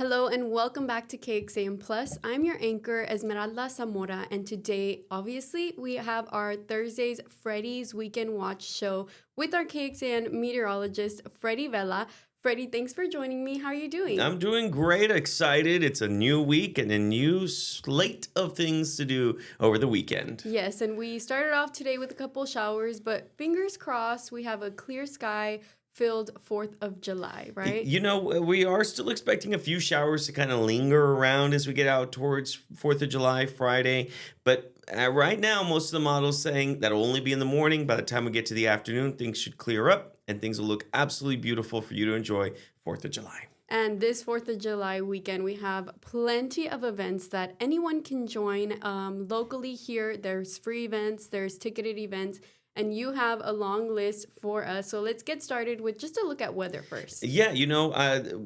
Hello and welcome back to KXAM Plus. I'm your anchor, Esmeralda Zamora, and today, obviously, we have our Thursdays Freddy's Weekend Watch show with our KXAM meteorologist, Freddy Vela. Freddy, thanks for joining me. How are you doing? I'm doing great, excited. It's a new week and a new slate of things to do over the weekend. Yes, and we started off today with a couple showers, but fingers crossed, we have a clear sky filled 4th of July, right? We are still expecting a few showers to kind of linger around as we get out towards 4th of July, Friday. But right now, most of the models saying that'll only be in the morning. By the time we get to the afternoon, things should clear up and things will look absolutely beautiful for you to enjoy 4th of July. And this 4th of July weekend, we have plenty of events that anyone can join. Locally here, there's free events, there's ticketed events, and you have a long list for us. So let's get started with just a look at weather first. Yeah,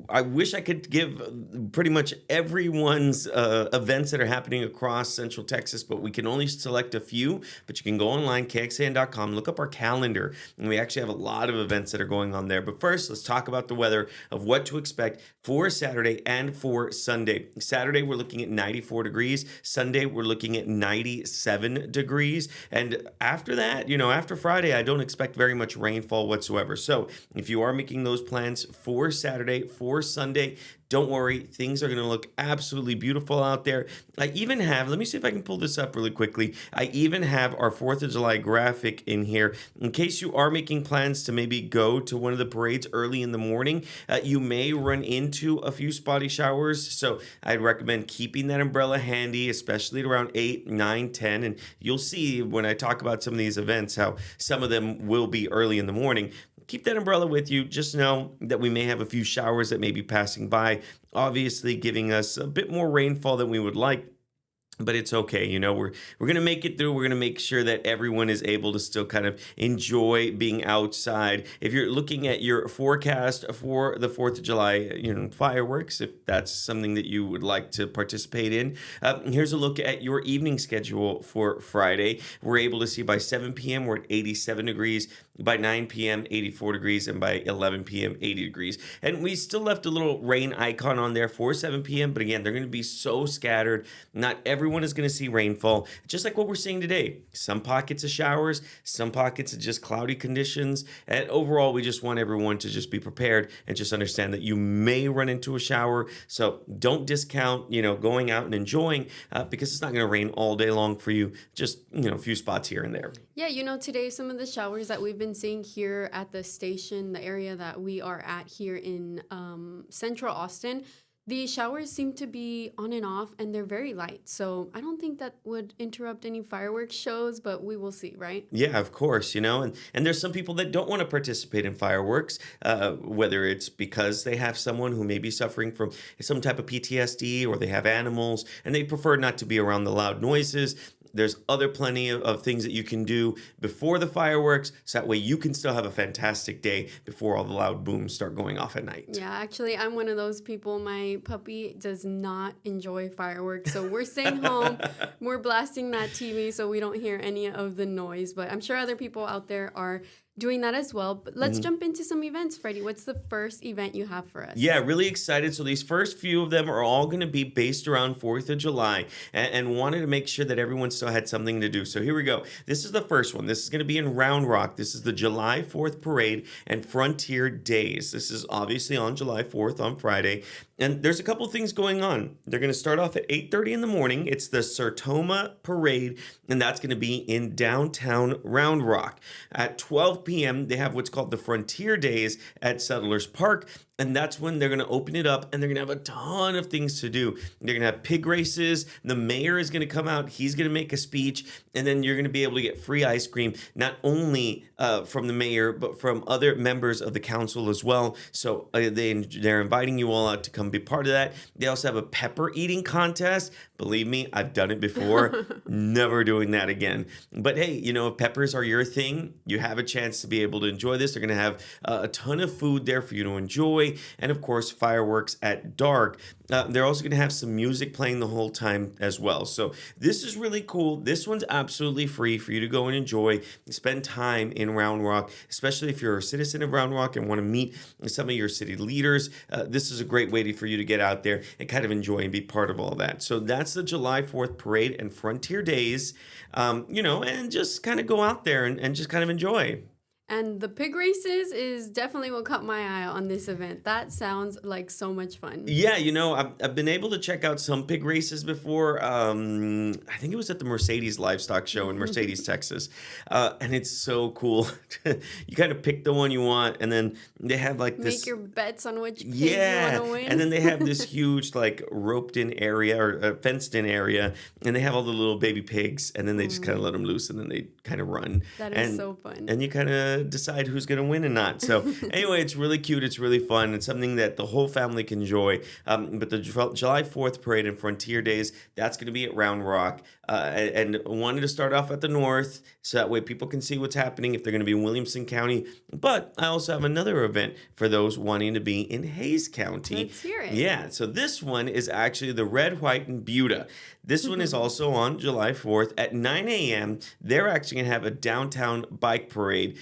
I wish I could give pretty much everyone's events that are happening across Central Texas, but we can only select a few. But you can go online, kxan.com, look up our calendar, and we actually have a lot of events that are going on there. But first, let's talk about the weather of what to expect for Saturday and for Sunday. Saturday, we're looking at 94 degrees. Sunday, we're looking at 97 degrees. And after that, after Friday, I don't expect very much rainfall whatsoever. So if you are making those plans for Saturday, for Sunday, don't worry, things are going to look absolutely beautiful out there. I even have, let me see if I can pull this up really quickly. I even have our 4th of July graphic in here. In case you are making plans to maybe go to one of the parades early in the morning, you may run into a few spotty showers. So I'd recommend keeping that umbrella handy, especially at around 8, 9, 10. And you'll see when I talk about some of these events, how some of them will be early in the morning. Keep that umbrella with you. Just know that we may have a few showers that may be passing by, obviously giving us a bit more rainfall than we would like. But it's okay, we're going to make it through. We're going to make sure that everyone is able to still kind of enjoy being outside. If you're looking at your forecast for the 4th of July, fireworks, if that's something that you would like to participate in, here's a look at your evening schedule for Friday. We're able to see by 7 p.m. we're at 87 degrees, by 9 p.m. 84 degrees, and by 11 p.m. 80 degrees. And we still left a little rain icon on there for 7 p.m. But again, they're going to be so scattered. Not everyone is going to see rainfall, just like what we're seeing today. Some pockets of showers, some pockets of just cloudy conditions. And overall, we just want everyone to just be prepared and just understand that you may run into a shower. So don't discount, going out and enjoying because it's not going to rain all day long for you. Just, a few spots here and there. Yeah, today some of the showers that we've been seeing here at the station, the area that we are at here in Central Austin, the showers seem to be on and off, and they're very light. So I don't think that would interrupt any fireworks shows, but we will see, right? Yeah, of course, and there's some people that don't want to participate in fireworks, whether it's because they have someone who may be suffering from some type of PTSD or they have animals and they prefer not to be around the loud noises. There's plenty of things that you can do before the fireworks, so that way you can still have a fantastic day before all the loud booms start going off at night. Yeah, actually, I'm one of those people. My puppy does not enjoy fireworks, so we're staying home. We're blasting that TV so we don't hear any of the noise, but I'm sure other people out there are doing that as well. But let's jump into some events, Freddie. What's the first event you have for us? Yeah, really excited. So these first few of them are all going to be based around 4th of July and wanted to make sure that everyone still had something to do. So here we go. This is the first one. This is going to be in Round Rock. This is the July 4th Parade and Frontier Days. This is obviously on July 4th on Friday. And there's a couple things going on. They're going to start off at 8:30 in the morning. It's the Sertoma Parade, and that's going to be in downtown Round Rock. At 12 p.m., they have what's called the Frontier Days at Settlers Park. And that's when they're going to open it up and they're going to have a ton of things to do. They're going to have pig races. The mayor is going to come out. He's going to make a speech. And then you're going to be able to get free ice cream, not only from the mayor, but from other members of the council as well. So they're inviting you all out to come be part of that. They also have a pepper eating contest. Believe me, I've done it before. Never doing that again. But hey, if peppers are your thing, you have a chance to be able to enjoy this. They're going to have a ton of food there for you to enjoy. enjoy. And of course, fireworks at dark. They're also going to have some music playing the whole time as well. So this is really cool. This one's absolutely free for you to go and enjoy, spend time in Round Rock, especially if you're a citizen of Round Rock and want to meet some of your city leaders. This is a great way for you to get out there and kind of enjoy and be part of all that. So that's the July 4th Parade and Frontier Days, and just kind of go out there and just kind of enjoy. And the pig races is definitely what caught my eye on this event. That sounds like so much fun. Yeah, I've been able to check out some pig races before. I think it was at the Mercedes Livestock Show in Mercedes, Texas. And it's so cool. You kind of pick the one you want, and then they have like this. Make your bets on which pig you want to win. And then they have this huge like roped in area or fenced in area, and they have all the little baby pigs, and then they just kind of let them loose, and then they kind of run. That is so fun. And you kind of decide who's going to win and not. So anyway, it's really cute. It's really fun. It's something that the whole family can enjoy. But the July 4th Parade and Frontier Days, that's going to be at Round Rock. And wanted to start off at the north so that way people can see what's happening if they're going to be in Williamson County. But I also have another event for those wanting to be in Hays County. Let's hear it. Yeah, so this one is actually the Red, White, and Buda. This one is also on July 4th at 9 a.m. They're actually going to have a downtown bike parade.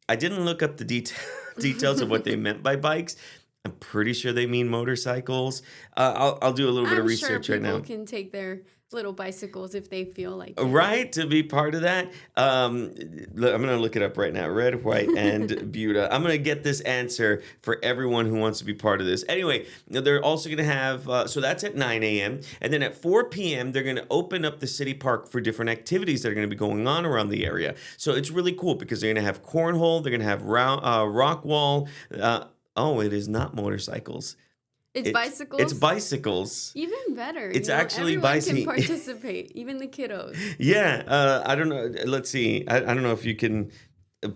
I didn't look up the details of what they meant by bikes. I'm pretty ssure they mean motorcycles. I'll do a little bit of research right now. People can take their little bicycles if they feel like it. Right, to be part of that. I'm going to look it up right now. Red, White, and Buda. I'm going to get this answer for everyone who wants to be part of this. Anyway, they're also going to have, so that's at 9 a.m. And then at 4 p.m., they're going to open up the city park for different activities that are going to be going on around the area. So it's really cool because they're going to have cornhole, they're going to have rock wall. It is not motorcycles. It's bicycles? It's bicycles. Even better. It's actually bicycles. Everyone can participate, even the kiddos. Yeah. I don't know. Let's see. I don't know if you can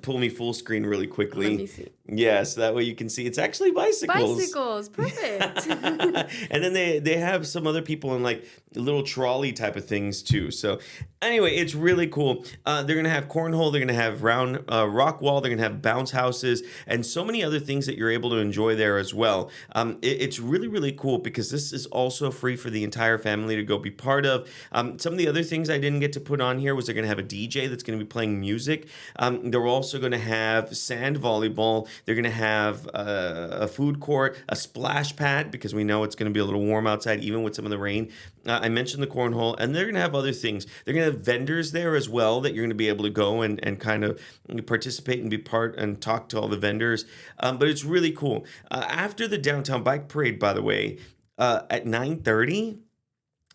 pull me full screen really quickly. Let me see. Yeah, so that way you can see it's actually bicycles. Bicycles, perfect. And then they have some other people in like little trolley type of things too. So anyway, it's really cool. They're gonna have cornhole. They're gonna have round rock wall. They're gonna have bounce houses and so many other things that you're able to enjoy there as well. It's really, really cool because this is also free for the entire family to go be part of. Some of the other things I didn't get to put on here was they're gonna have a DJ that's gonna be playing music. They're also gonna have sand volleyball. They're going to have a food court, a splash pad, because we know it's going to be a little warm outside, even with some of the rain. I mentioned the cornhole, and they're going to have other things. They're going to have vendors there as well that you're going to be able to go and kind of participate and be part and talk to all the vendors. But it's really cool. After the downtown bike parade, by the way, at 9:30,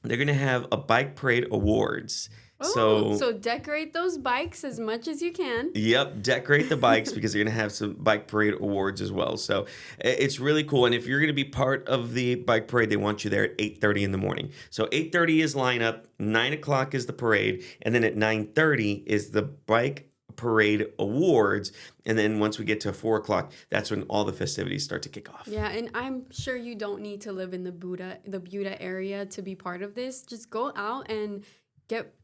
they're going to have a bike parade awards. So decorate those bikes as much as you can. Yep, decorate the bikes because they're going to have some bike parade awards as well. So it's really cool. And if you're going to be part of the bike parade, they want you there at 8:30 in the morning. So 8:30 is lineup, 9 o'clock is the parade, and then at 9:30 is the bike parade awards. And then once we get to 4 o'clock, that's when all the festivities start to kick off. Yeah, and I'm sure you don't need to live in the Buda area to be part of this. Just go out and get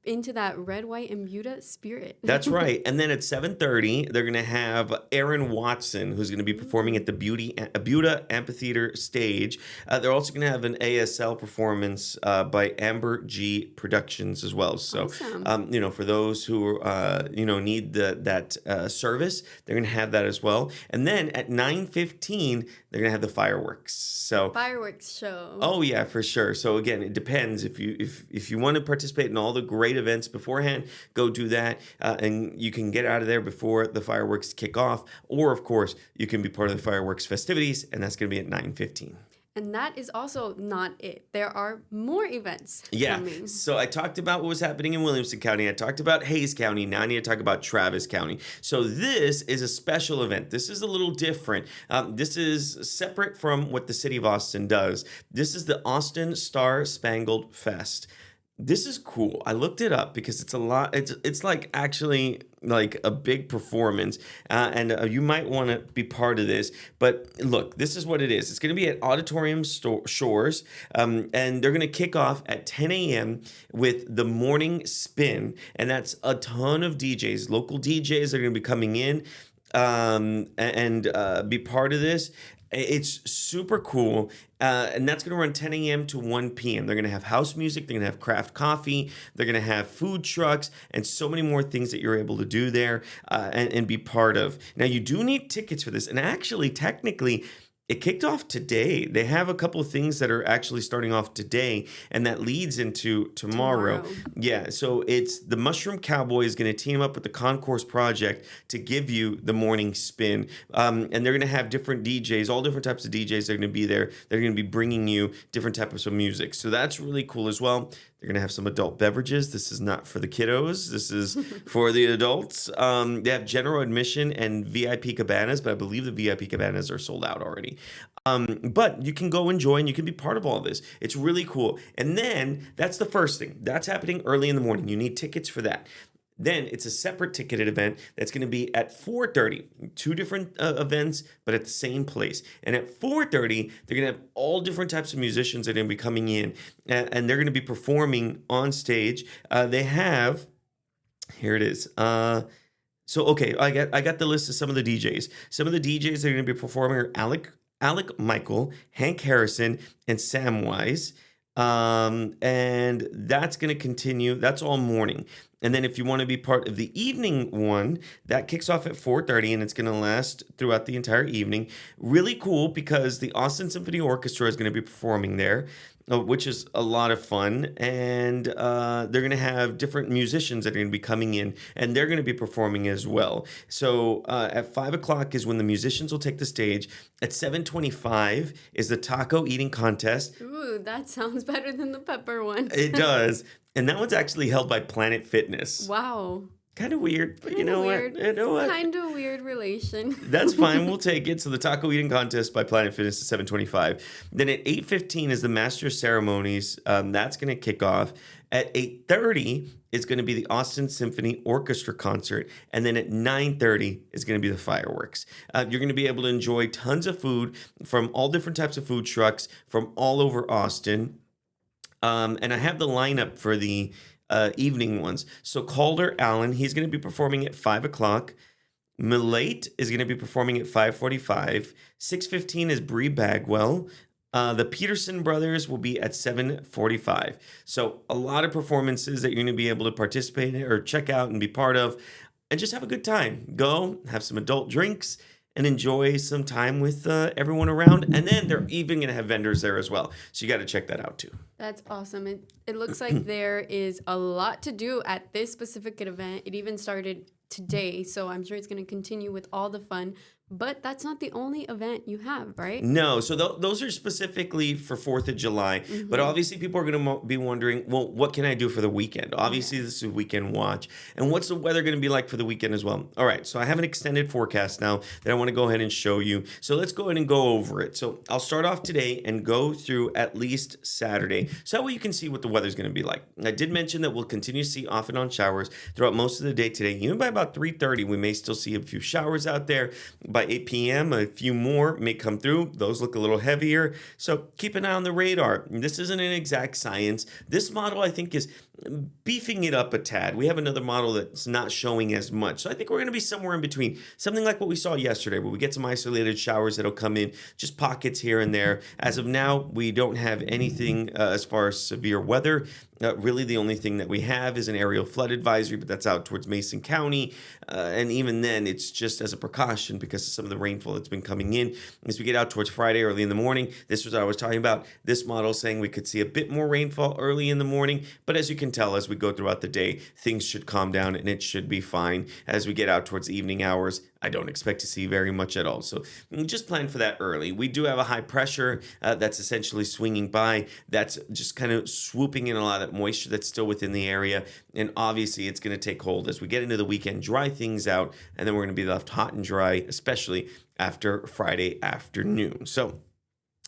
into that red, white, and Buda spirit. That's right. And then at 7:30, they're going to have Aaron Watson, who's going to be performing at the Buda Amphitheater stage. They're also going to have an ASL performance by Amber G Productions as well. So, awesome. For those who, need that service, they're going to have that as well. And then at 9:15, they're going to have the fireworks. So fireworks show. Oh, yeah, for sure. So, again, it depends. If you want to participate in all the great events beforehand, go do that, and you can get out of there before the fireworks kick off, or of course you can be part of the fireworks festivities, and that's going to be at 9:15. And that is also not it. There are more events coming. So I talked about what was happening in Williamson County. I talked about Hays County. Now I need to talk about Travis County. So this is a special event. This is a little different. This is separate from what the city of Austin does. This is the Austin Star Spangled Fest. This is cool. I looked it up because it's a lot. It's like actually like a big performance, and you might want to be part of this. But look, this is what it is. It's going to be at Auditorium Shores, and they're going to kick off at 10 a.m. with the morning spin, and that's a ton of DJs. Local DJs are going to be coming in. and be part of this. It's super cool. And that's going to run 10 a.m. to 1 p.m. They're going to have house music. They're going to have craft coffee. They're going to have food trucks and so many more things that you're able to do there and be part of. Now, you do need tickets for this. And actually, technically, it kicked off today. They have a couple of things that are actually starting off today, and that leads into tomorrow. Yeah, so it's the Mushroom Cowboy is going to team up with the Concourse Project to give you the morning spin. And they're going to have different DJs, all different types of DJs are going to be there. They're going to be bringing you different types of music. So that's really cool as well. They're going to have some adult beverages. This is not for the kiddos. This is for the adults. They have general admission and VIP cabanas, but I believe the VIP cabanas are sold out already. But you can go enjoy and you can be part of all this. It's really cool. And then that's the first thing. That's happening early in the morning. You need tickets for that. Then it's a separate ticketed event that's going to be at 4:30. Two different events, but at the same place. And at 4:30, they're going to have all different types of musicians that are going to be coming in, and they're going to be performing on stage. They have, here it is. Okay, I got the list of some of the DJs. Some of the DJs that are going to be performing are Alec Michael, Hank Harrison, and Samwise. And that's going to continue. That's all morning. And then if you want to be part of the evening one, that kicks off at 4:30 and it's going to last throughout the entire evening. Really cool because the Austin Symphony Orchestra is going to be performing there, which is a lot of fun. And they're going to have different musicians that are going to be coming in and they're going to be performing as well. So at 5 o'clock is when the musicians will take the stage. At 7:25 is the taco eating contest. Ooh, that sounds better than the pepper one. It does. And that one's actually held by Planet Fitness. Wow. Kind of weird, but you know what? You know what? Kind of weird relation. That's fine. We'll take it. So the taco eating contest by Planet Fitness at 7:25. Then at 8:15 is the Master of Ceremonies. That's going to kick off. At 8:30 is going to be the Austin Symphony Orchestra concert. And then at 9:30 is going to be the fireworks. You're going to be able to enjoy tons of food from all different types of food trucks from all over Austin. And I have the lineup for the evening ones. So Calder Allen, he's going to be performing at 5 o'clock. Milate is going to be performing at 5:45. 6:15 is Bree Bagwell. The Peterson brothers will be at 7:45. So a lot of performances that you're going to be able to participate in or check out and be part of and just have a good time. Go, have some adult drinks, and enjoy some time with everyone around. And then they're even going to have vendors there as well. So you got to check that out too. That's awesome. It looks like there is a lot to do at this specific event. It even started today, so I'm sure it's going to continue with all the fun. But that's not the only event you have, right? No. So those are specifically for 4th of July. Mm-hmm. But obviously people are going to be wondering, well, what can I do for the weekend? Obviously, This is a weekend watch. And what's the weather going to be like for the weekend as well? All right. So I have an extended forecast now that I want to go ahead and show you. So let's go ahead and go over it. So I'll start off today and go through at least Saturday. So that way you can see what the weather's going to be like. I did mention that we'll continue to see off and on showers throughout most of the day today. Even by about 3:30, we may still see a few showers out there. By 8 p.m., a few more may come through. Those look a little heavier. So keep an eye on the radar. This isn't an exact science. This model, I think, is beefing it up a tad. We have another model that's not showing as much. So I think we're going to be somewhere in between. Something like what we saw yesterday, where we get some isolated showers that'll come in, just pockets here and there. As of now, we don't have anything as far as severe weather. Really, the only thing that we have is an aerial flood advisory, but that's out towards Mason County. And even then, it's just as a precaution because of some of the rainfall that's been coming in. As we get out towards Friday early in the morning, this was what I was talking about. This model saying we could see a bit more rainfall early in the morning. But as you can tell, as we go throughout the day, things should calm down and it should be fine. As we get out towards evening hours, I don't expect to see very much at all. So just plan for that early. We do have a high pressure that's essentially swinging by. That's just kind of swooping in a lot of that moisture that's still within the area. And obviously, it's going to take hold as we get into the weekend, dry things out, and then we're going to be left hot and dry, especially after Friday afternoon. So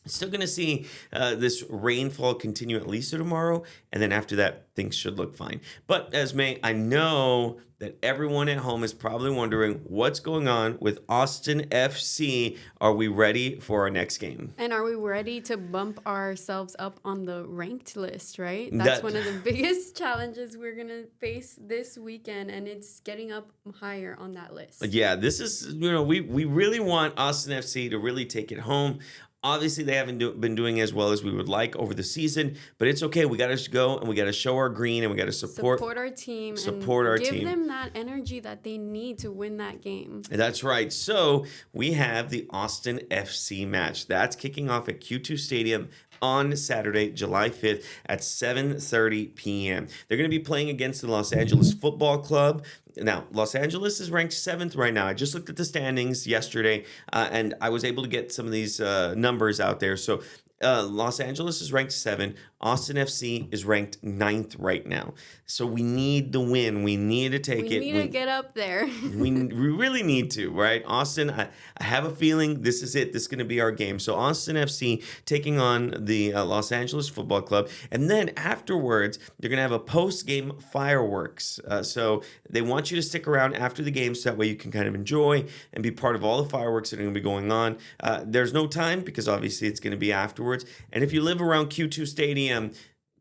Still going to see this rainfall continue at least to tomorrow, and then after that, things should look fine. But Esme, I know that everyone at home is probably wondering what's going on with Austin FC. Are we ready for our next game? And are we ready to bump ourselves up on the ranked list, right? That's one of the biggest challenges we're going to face this weekend, and it's getting up higher on that list. Yeah, this is, we really want Austin FC to really take it home. Obviously, they haven't been doing as well as we would like over the season, but it's okay. We got to go and we got to show our green and we got to support our team. Give them that energy that they need to win that game. That's right. So we have the Austin FC match. That's kicking off at Q2 Stadium on Saturday, July 5th at 7:30 p.m. They're going to be playing against the Los Angeles Football Club. Now, Los Angeles is ranked 7th right now. I just looked at the standings yesterday, and I was able to get some of these numbers out there. So Los Angeles is ranked 7. Austin FC is ranked 9th right now. So we need the win. We need to take it. We need to get up there. we really need to, right? Austin, I have a feeling this is it. This is going to be our game. So Austin FC taking on the Los Angeles Football Club. And then afterwards, they're going to have a post-game fireworks. So they want you to stick around after the game so that way you can kind of enjoy and be part of all the fireworks that are going to be going on. There's no time because obviously it's going to be afterwards. And if you live around Q2 Stadium,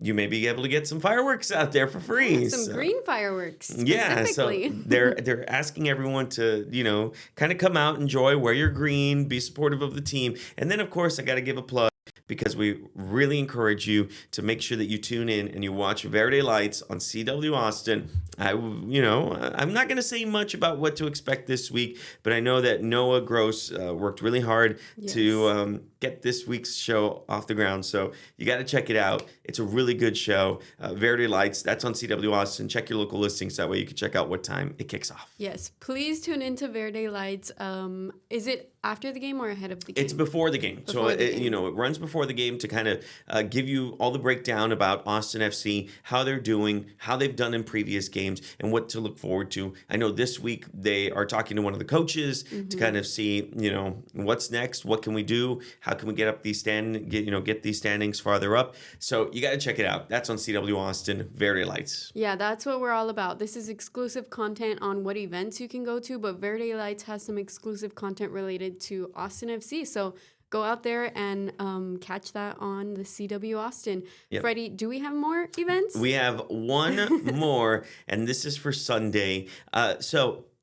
you may be able to get some fireworks out there for free. Some green fireworks. Yeah, so they're asking everyone to, kind of come out, enjoy, wear your green, be supportive of the team. And then, of course, I got to give a plug because we really encourage you to make sure that you tune in and you watch Verde Lights on CW Austin. I'm not going to say much about what to expect this week, but I know that Noah Gross worked really hard to get this week's show off the ground. So you got to check it out. It's a really good show. Verde Lights, that's on CW Austin. Check your local listings. That way you can check out what time it kicks off. Yes, please tune into Verde Lights. Is it after the game or ahead of the game? It's before the game. It runs before the game to kind of give you all the breakdown about Austin FC, how they're doing, how they've done in previous games, and what to look forward to. I know this week they are talking to one of the coaches to kind of see, what's next, what can we do, how can we get up these get these standings farther up. So you got to check it out. That's on CW Austin, Verde Lights. Yeah, that's what we're all about. This is exclusive content on what events you can go to, but Verde Lights has some exclusive content related to Austin FC. So go out there and catch that on the CW Austin. Yep. Freddie, do we have more events? We have one more, and this is for Sunday.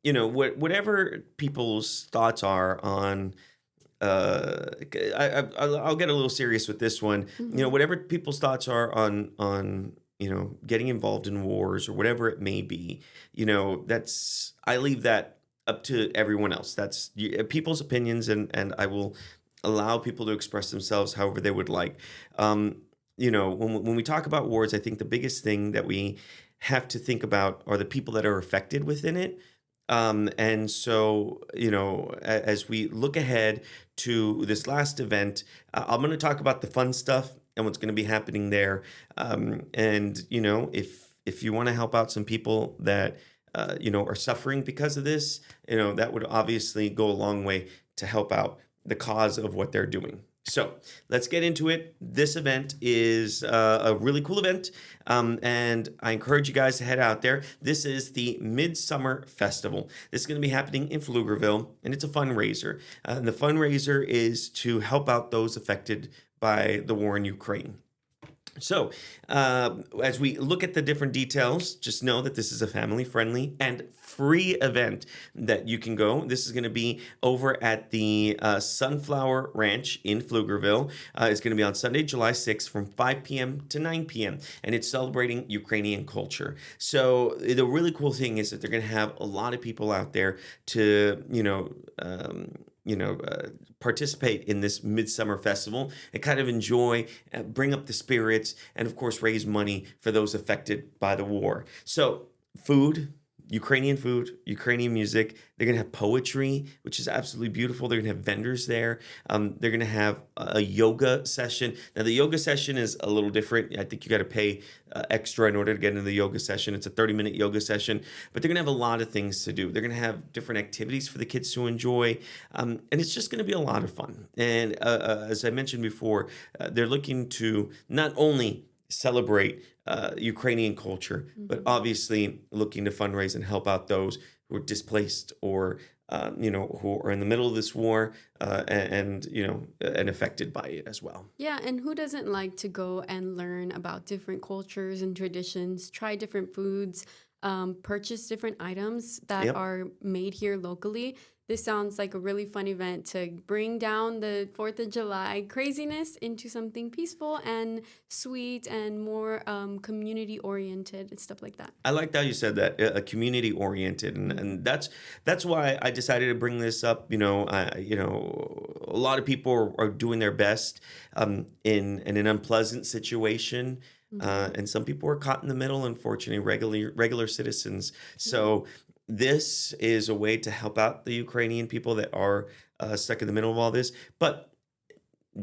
Whatever people's thoughts are on I'll get a little serious with this one. Mm-hmm. Whatever people's thoughts are on getting involved in wars or whatever it may be, I leave that up to everyone else. That's people's opinions, and I will allow people to express themselves however they would like. When we talk about wars, I think the biggest thing that we have to think about are the people that are affected within it. And so, as we look ahead to this last event, I'm going to talk about the fun stuff and what's going to be happening there. If you want to help out some people that, are suffering because of this, that would obviously go a long way to help out the cause of what they're doing. So let's get into it. This event is a really cool event, and I encourage you guys to head out there. This is the Midsummer Festival. This is going to be happening in Pflugerville, and it's a fundraiser. And the fundraiser is to help out those affected by the war in Ukraine. So, as we look at the different details, just know that this is a family-friendly and free event that you can go. This is going to be over at the Sunflower Ranch in Pflugerville. It's going to be on Sunday, July 6th from 5 p.m. to 9 p.m., and it's celebrating Ukrainian culture. So, the really cool thing is that they're going to have a lot of people out there to, participate in this Midsummer Festival and kind of enjoy, bring up the spirits, and of course raise money for those affected by the war. So food, Ukrainian food, Ukrainian music. They're going to have poetry, which is absolutely beautiful. They're going to have vendors there. They're going to have a yoga session. Now, the yoga session is a little different. I think you got to pay extra in order to get into the yoga session. It's a 30-minute yoga session, but they're going to have a lot of things to do. They're going to have different activities for the kids to enjoy, and it's just going to be a lot of fun. And as I mentioned before, they're looking to not only celebrate Ukrainian culture, but obviously looking to fundraise and help out those who are displaced or who are in the middle of this war and affected by it as well. Yeah, and who doesn't like to go and learn about different cultures and traditions, try different foods, purchase different items that are made here locally? This sounds like a really fun event to bring down the 4th of July craziness into something peaceful and sweet and more community-oriented and stuff like that. I liked how you said that, community-oriented, and that's why I decided to bring this up. A lot of people are doing their best in an unpleasant situation. And some people are caught in the middle, unfortunately, regular citizens. So this is a way to help out the Ukrainian people that are stuck in the middle of all this. But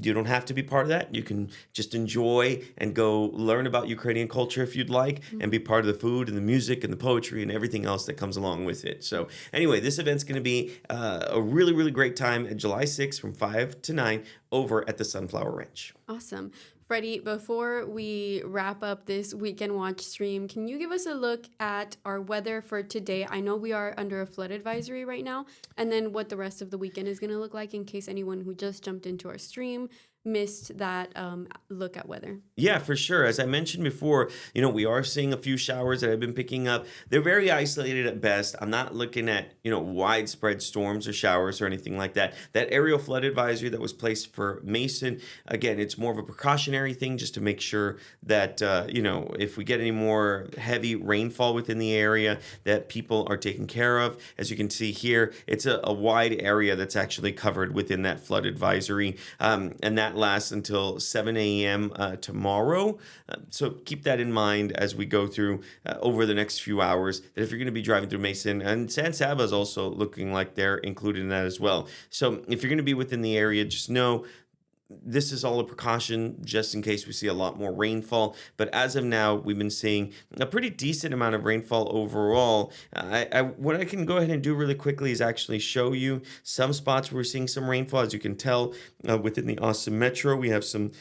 you don't have to be part of that. You can just enjoy and go learn about Ukrainian culture if you'd like, and be part of the food and the music and the poetry and everything else that comes along with it. So anyway, this event's going to be a really, really great time at July 6th from 5 to 9 over at the Sunflower Ranch. Awesome. Freddie, before we wrap up this Weekend Watch stream, can you give us a look at our weather for today? I know we are under a flood advisory right now, and then what the rest of the weekend is going to look like in case anyone who just jumped into our stream missed that look at weather. Yeah, for sure. As I mentioned before, we are seeing a few showers that I've been picking up. They're very isolated at best. I'm not looking at, widespread storms or showers or anything like that. That aerial flood advisory that was placed for Mason, again, it's more of a precautionary thing just to make sure that, if we get any more heavy rainfall within the area, that people are taken care of. As you can see here, it's a wide area that's actually covered within that flood advisory. And that lasts until 7 a.m. Tomorrow. So keep that in mind as we go through over the next few hours, that if you're going to be driving through Mason, and San Saba is also looking like they're included in that as well. So if you're going to be within the area, just know this is all a precaution just in case we see a lot more rainfall. But as of now, we've been seeing a pretty decent amount of rainfall overall. What I can go ahead and do really quickly is actually show you some spots where we're seeing some rainfall. As you can tell, within the Austin Metro, we have some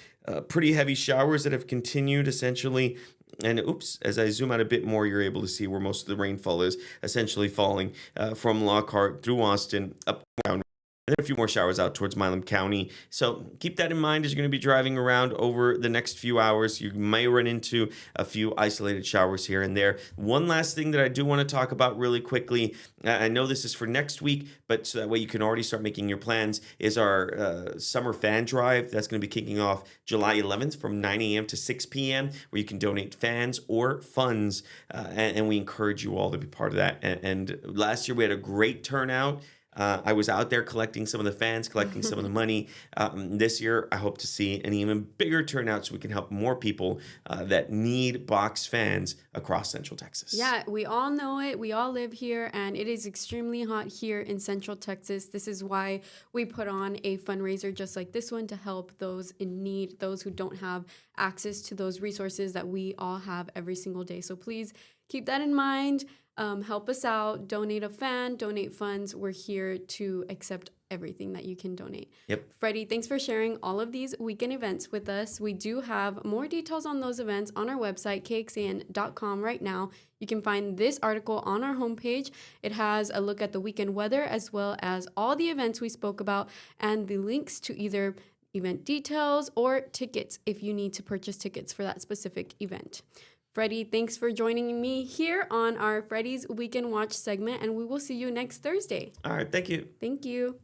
pretty heavy showers that have continued essentially. And as I zoom out a bit more, you're able to see where most of the rainfall is essentially falling from Lockhart through Austin up down. And then a few more showers out towards Milam County. So keep that in mind as you're going to be driving around over the next few hours. You may run into a few isolated showers here and there. One last thing that I do want to talk about really quickly, I know this is for next week, but so that way you can already start making your plans, is our summer fan drive. That's going to be kicking off July 11th from 9 a.m. to 6 p.m., where you can donate fans or funds, and we encourage you all to be part of that. And last year we had a great turnout. I was out there collecting some of the fans, collecting some of the money. This year, I hope to see an even bigger turnout so we can help more people that need box fans across Central Texas. Yeah, we all know it. We all live here, and it is extremely hot here in Central Texas. This is why we put on a fundraiser just like this one to help those in need, those who don't have access to those resources that we all have every single day. So please keep that in mind. Help us out, donate a fan, donate funds. We're here to accept everything that you can donate. Yep. Freddie, thanks for sharing all of these weekend events with us. We do have more details on those events on our website, kxan.com right now. You can find this article on our homepage. It has a look at the weekend weather as well as all the events we spoke about and the links to either event details or tickets if you need to purchase tickets for that specific event. Freddie, thanks for joining me here on our Freddie's Weekend Watch segment, and we will see you next Thursday. All right, thank you. Thank you.